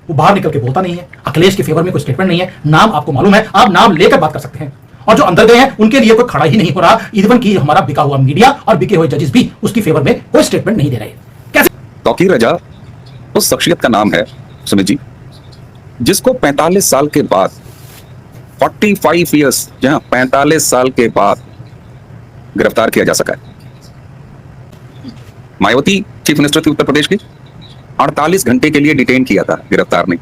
वो बाहर निकल के बोलता नहीं है, अखिलेश के फेवर में कोई स्टेटमेंट नहीं है, नाम आपको मालूम है, आप नाम लेकर बात कर सकते हैं। और जो अंदर गए हैं उनके लिए कोई खड़ा ही नहीं हो रहा, इवन कि हमारा बिका हुआ मीडिया और बिके हुए जजेस भी उसकी फेवर में कोई स्टेटमेंट नहीं दे रहे। कैसे? तौकीर रजा उस शख्सियत का नाम है सुमित जी, जिसको 45 साल के बाद 45 ईयर्स, जहां 45 साल के बाद गिरफ्तार किया जा सका है। मायावती चीफ मिनिस्टर थी उत्तर प्रदेश की, 48 घंटे के लिए डिटेन किया था, गिरफ्तार नहीं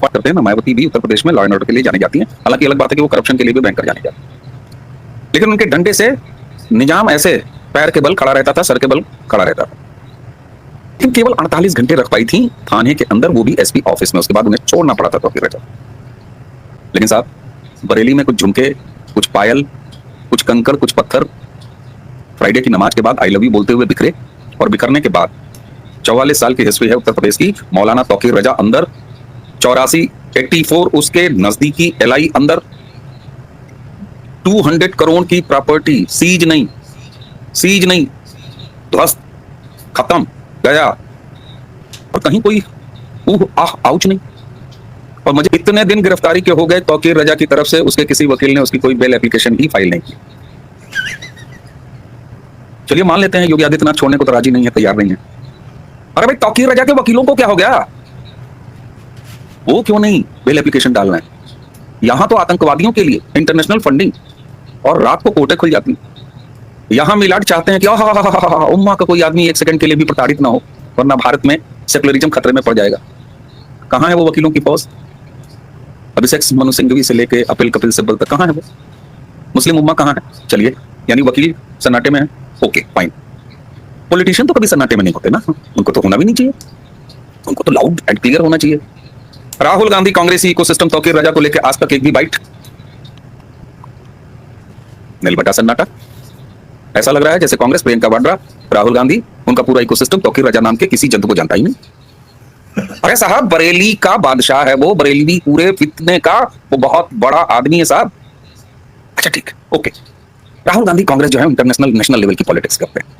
करते हैं ना। मायावती भी उत्तर प्रदेश में लॉ एंड ऑर्डर के लिए जानी जाती हैं, हालांकि अलग बात है कि वो करप्शन के लिए भी बैंकर जानी जाती है, लेकिन उनके डंडे से निजाम ऐसे पैर के बल खड़ा रहता था, सर के बल खड़ा रहता था। लेकिन केवल 48 घंटे रख पाई थी थाने के अंदर, वो भी एसपी ऑफिस में, उसके बाद उन्हें छोड़ना पड़ा था तौकीर रजा। लेकिन साहब, बरेली में कुछ झुमके, कुछ पायल, कुछ कंकड़, कुछ पत्थर फ्राइडे की नमाज के बाद आई लव यू बोलते हुए बिखरे, और बिखरने के बाद 44 साल की हिस्ट्री है उत्तर प्रदेश की। मौलाना तौकीर रजा अंदर, 84 उसके नजदीकी एलआई अंदर, 200 करोड़ की प्रॉपर्टी सीज नहीं, ध्वस्त, खत्म, गया, और कहीं कोई आउच नहीं। और मुझे इतने दिन गिरफ्तारी के हो गए तौकीर रजा की तरफ से, उसके किसी वकील ने उसकी कोई बेल एप्लीकेशन ही फाइल नहीं की। चलिए मान लेते हैं योगी आदित्यनाथ छोड़ने को तो राजी नहीं है, तैयार नहीं है। अरे भाई, तौकीर रजा के वकीलों को क्या हो गया? वो क्यों नहीं बेल एप्लीकेशन डाल रहे हैं? यहां तो आतंकवादियों के लिए इंटरनेशनल फंडिंग, और रात को कोर्टें खुल जाती। यहां मिलाट चाहते हैं कि उम्मा का कोई आदमी एक सेकंड के लिए भी प्रताड़ित ना हो, वरना भारत में सेकुलरिज्म खतरे में पड़ जाएगा। कहां है वो वकीलों की फौज? अभिषेक मनु सिंघवी से लेके कपिल सिब्बल तक कहां है वो? मुस्लिम उम्मा कहां है? चलिए, यानी वकील सन्नाटे में है, ओके फाइन। पॉलिटिशियन तो कभी सन्नाटे में नहीं होते ना, उनको तो होना भी नहीं चाहिए, उनको तो लाउड एंड क्लियर होना चाहिए। राहुल गांधी कांग्रेसी इकोसिस्टम तौकीर रजा को लेकर आज तक एक भी बाइट, नीलबटा सन्नाटा। ऐसा लग रहा है जैसे कांग्रेस, प्रियंका वाड्रा, राहुल गांधी, उनका पूरा इकोसिस्टम तौकीर रजा नाम के किसी जंतु को जानता ही नहीं। अरे साहब, बरेली का बादशाह है वो, बरेली पूरे फितने का वो बहुत बड़ा आदमी है साहब। अच्छा ठीक, ओके। राहुल गांधी कांग्रेस जो है इंटरनेशनल नेशनल लेवल की पॉलिटिक्स करते हैं।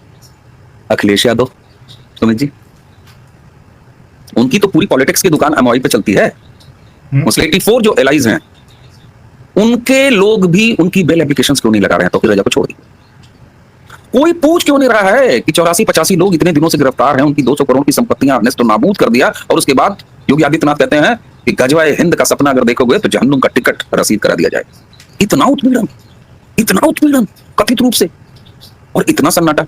अखिलेश यादव, सुमित जी, उनकी तो पूरी पॉलिटिक्स की दुकान एमओआई पे चलती है। मुस्लिम 84 जो एलाइज हैं, उनके लोग भी उनकी बेल एप्लीकेशंस क्यों नहीं लगा रहे हैं? तौकीर रजा को छोड़ दी, कोई पूछ क्यों नहीं रहा है कि 84-85 लोग इतने दिनों से गिरफ्तार हैं, उनकी 200 करोड़ की संपत्तियां नेस्तो नाबूद कर दिया, और उसके बाद योगी आदित्यनाथ कहते हैं कि गजवाए हिंद का सपना अगर देखोगे तो जहन्नुम का टिकट रसीद करा दिया जाए। इतना उत्पीड़न कथित रूप से, और इतना सन्नाटा।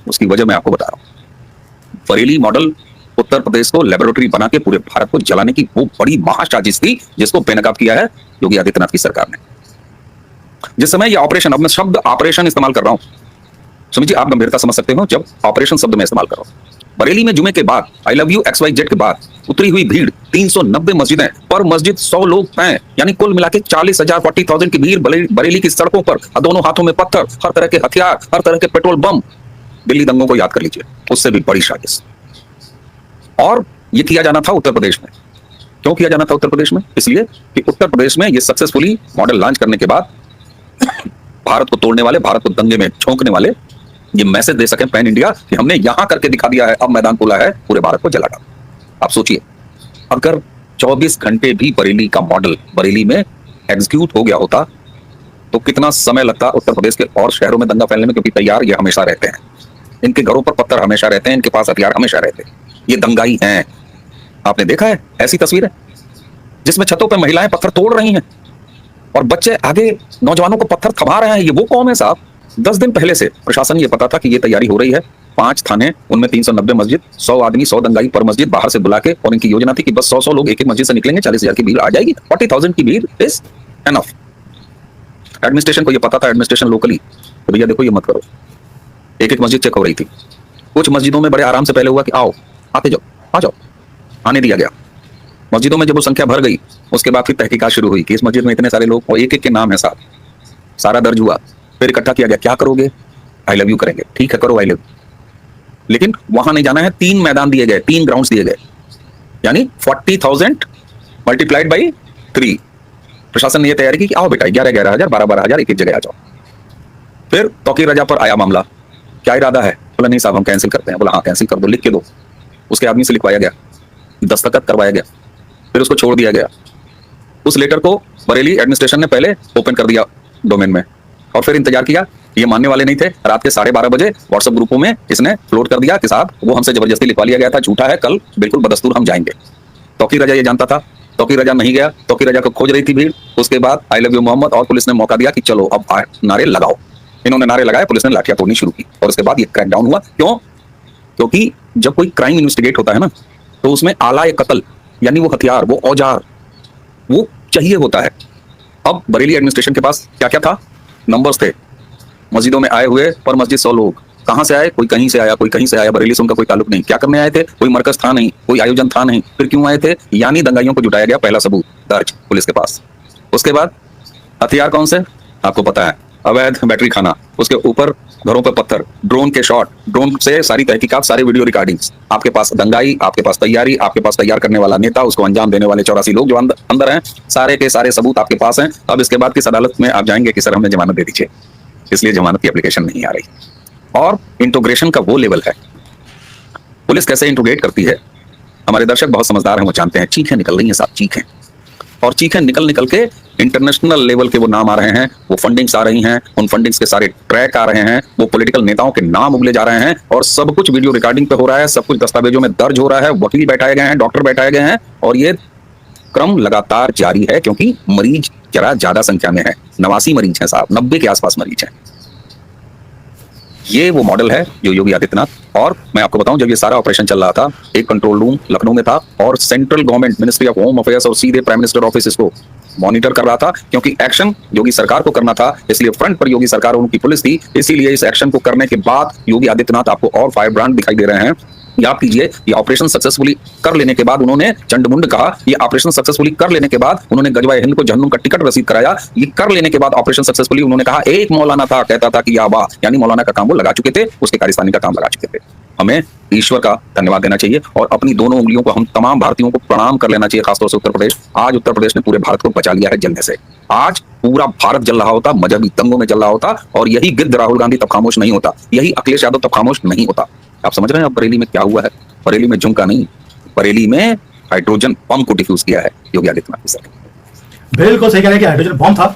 उसकी वजह मैं आपको बता रहा हूं। बरेली मॉडल उत्तर प्रदेश को लेबोरेटरी बना के पूरे भारत को जलाने की वो बड़ी महासाजिश थी, जिसको बेनकाब किया है योगी आदित्यनाथ की सरकार ने। जिस समय ये ऑपरेशन, अब मैं शब्द ऑपरेशन इस्तेमाल कर रहा हूं, सुमित जी आप गंभीरता समझ सकते हो जब ऑपरेशन शब्द में इस्तेमाल कर रहा हूं। बरेली में जुमे के बाद आई लव यू XYZ के बाद उतरी हुई भीड़, 390 मस्जिदें, पर मस्जिद 100 लोग हैं, यानी कुल मिला के 40,000 की भीड़ बरेली की सड़कों पर, दोनों हाथों में पत्थर, हर तरह के हथियार, हर तरह के पेट्रोल बम। दिल्ली दंगों को याद कर लीजिए, उससे भी बड़ी साजिश। और ये किया जाना था उत्तर प्रदेश में। क्यों किया जाना था उत्तर प्रदेश में? इसलिए कि उत्तर प्रदेश में ये सक्सेसफुली मॉडल लॉन्च करने के बाद भारत को तोड़ने वाले, भारत को दंगे में झोंकने वाले ये मैसेज दे सके पैन इंडिया कि हमने यहां करके दिखा दिया है, अब मैदान खुला है, पूरे भारत को जला डाला। आप सोचिए, अगर 24 घंटे भी बरेली का मॉडल बरेली में एग्जीक्यूट हो गया होता तो कितना समय लगता उत्तर प्रदेश के और शहरों में दंगा फैलने में, क्योंकि तैयार ये हमेशा रहते हैं, इनके घरों पर पत्थर हमेशा रहते हैं, इनके पास हथियार हमेशा रहते हैं, ये दंगाई हैं। आपने देखा है ऐसी तस्वीरें जिसमें छतों पर महिलाएं पत्थर तोड़ रही हैं और बच्चे आगे नौजवानों को पत्थर थमा रहे हैं। ये वो कौम है साहब। 10 दिन पहले से प्रशासन ये पता था कि ये तैयारी हो रही है। 5 थाने, उनमें 390 मस्जिद, 100 आदमी, 100 दंगाई पर मस्जिद बाहर से बुला के, और इनकी योजना थी कि बस 100 लोग एक एक मस्जिद से निकलेंगे, 40,000 की भीड़ आ जाएगी, 40,000 की भीड़ इज एनफ। एडमिनिस्ट्रेशन को ये पता था, एडमिनिस्ट्रेशन लोकली, तो भैया देखो ये मत करो। एक मस्जिद चेक हो रही थी। कुछ मस्जिदों में बड़े आराम से पहले हुआ कि आओ, आते जाओ, आ जाओ, आने दिया गया। मस्जिदों में जब वो संख्या भर गई, उसके बाद फिर तहकीकात शुरू हुई कि इस मस्जिद में इतने सारे लोग, और एक एक के नाम है साहब, सारा दर्ज हुआ। फिर इकट्ठा किया गया, क्या करोगे? आई लव यू करेंगे। ठीक है, करो आई लव यू, लेकिन वहां नहीं जाना है। 3 मैदान दिए गए, 3 ग्राउंड्स दिए गए, यानी 40,000 मल्टीप्लाइड बाई 3। प्रशासन ने यह तैयारी की कि आओ बेटा, 11,000, 12,000 एक एक जगह आ जाओ। फिर तौकीर रजा पर आया मामला, क्या इरादा है? बोला नहीं साहब हम कैंसिल करते हैं। बोला हाँ कैंसिल कर दो, लिख के दो। उसके आदमी से लिखवाया गया, दस्तखत करवाया गया, फिर उसको छोड़ दिया गया। उस लेटर को बरेली एडमिनिस्ट्रेशन ने पहले ओपन कर दिया डोमेन में, और फिर इंतजार किया। ये मानने वाले नहीं थे। रात के 12:30 बजे व्हाट्सएप ग्रुपों में इसने फ्लोट कर दिया कि साहब वो हमसे जबरदस्ती लिखवा लिया गया था, झूठा है, कल बिल्कुल बदस्तूर हम जाएंगे। तौकीर रजा ये जानता था, तौकीर रजा नहीं गया। तौकीर रजा को खोज रही थी भीड़। उसके बाद आई लव यू मोहम्मद और पुलिस ने मौका दिया कि चलो अब नारे लगाओ। इन्होंने नारे लगाए, पुलिस ने लाठियां तोड़नी शुरू की, और उसके बाद ये क्रैकडाउन हुआ। क्यों? क्योंकि जब कोई क्राइम इन्वेस्टिगेट होता है ना, तो उसमें आला कत्ल यानी वो हथियार, वो औजार, वो चाहिए होता है। अब बरेली एडमिनिस्ट्रेशन के पास क्या क्या था? नंबर्स थे। मस्जिदों में आए हुए पर मस्जिद 100 लोग। कहां से आए? कोई कहीं से आया, कोई कहीं से आया। बरेली से उनका कोई ताल्लुक नहीं। क्या करने आए थे? कोई मरकज था नहीं, कोई आयोजन था नहीं। फिर क्यों आए थे? यानी दंगाइयों को जुटाया गया। पहला सबूत दर्ज पुलिस के पास। उसके बाद हथियार कौन से? आपको पता है, अवैध बैटरी खाना, उसके ऊपर घरों पर पत्थर, ड्रोन के शॉट, ड्रोन से सारी तहकीकात, सारी वीडियो रिकॉर्डिंग्स। आपके पास दंगाई, आपके पास तैयारी, आपके पास तैयार करने वाला नेता, उसको अंजाम देने वाले 84 लोग जो अंदर हैं, सारे के सारे सबूत आपके पास हैं। अब इसके बाद किस अदालत में आप जाएंगे कि सर हमें जमानत दे दीजिए, इसलिए जमानत की एप्लीकेशन नहीं आ रही। और इंट्रोग्रेशन का वो लेवल है, पुलिस कैसे इंट्रोगेट करती है। हमारे दर्शक बहुत समझदार हैं, वो जानते हैं। चीखें निकल रही हैं साहब, चीखें, और चीखें निकल निकल के इंटरनेशनल लेवल के वो नाम आ रहे हैं, वो फंडिंग्स आ रही हैं, उन फंडिंग्स के सारे ट्रैक आ रहे हैं, वो पॉलिटिकल नेताओं के नाम उगले जा रहे हैं, और सब कुछ वीडियो रिकॉर्डिंग पे हो रहा है, सब कुछ दस्तावेजों में दर्ज हो रहा है, वकील बैठाए गए हैं, डॉक्टर बैठाए गए हैं, और ये क्रम लगातार जारी है क्योंकि मरीज जरा ज्यादा संख्या में है। 89 मरीज हैं साहब, 90 के आसपास मरीज हैं। ये वो मॉडल है जो योगी आदित्यनाथ, और मैं आपको बताऊं, जब ये सारा ऑपरेशन चल रहा था, एक कंट्रोल रूम लखनऊ में था, और central government ministry of home affairs और सीधे प्राइम मिनिस्टर ऑफिस इसको मॉनिटर कर रहा था, क्योंकि एक्शन योगी सरकार को करना था, इसलिए फ्रंट पर योगी सरकार और उनकी पुलिस थी। इसीलिए इस एक्शन को करने के बाद योगी आदित्यनाथ आपको और फायर ब्रांड दिखाई दे रहे हैं। याद कीजिए, ये ऑपरेशन सक्सेसफुली कर लेने के बाद उन्होंने चंडमुंड कहा, ये ऑपरेशन सक्सेसफुली कर लेने के बाद उन्होंने गजवाए हिंद को जहन्नुम का टिकट रसीद कराया। ये कर लेने के बाद ऑपरेशन सक्सेसफुली उन्होंने कहा, एक मौलाना था कहता था कि या वाह, यानी मौलाना का काम वो लगा चुके थे, उसके कारिस्तानी का काम लगा चुके थे। हमें ईश्वर का धन्यवाद देना चाहिए, और अपनी दोनों उंगलियों को हम तमाम भारतीयों को प्रणाम कर लेना चाहिए, खासतौर से उत्तर प्रदेश। आज उत्तर प्रदेश ने पूरे भारत को बचा लिया है जलने से। आज पूरा भारत जल रहा होता, मजहबी दंगों में जल रहा होता, और यही गिद्ध राहुल गांधी तब खामोश नहीं होता, यही अखिलेश यादव तब खामोश नहीं होता। आप समझ रहे हैं अब बरेली में क्या हुआ है? बरेली में झुमका नहीं, बरेली में हाइड्रोजन बम को डिफ्यूज किया है योगी आदित्यनाथ की सरकार। बिल्कुल सही कह रहे हैं कि हाइड्रोजन बम था,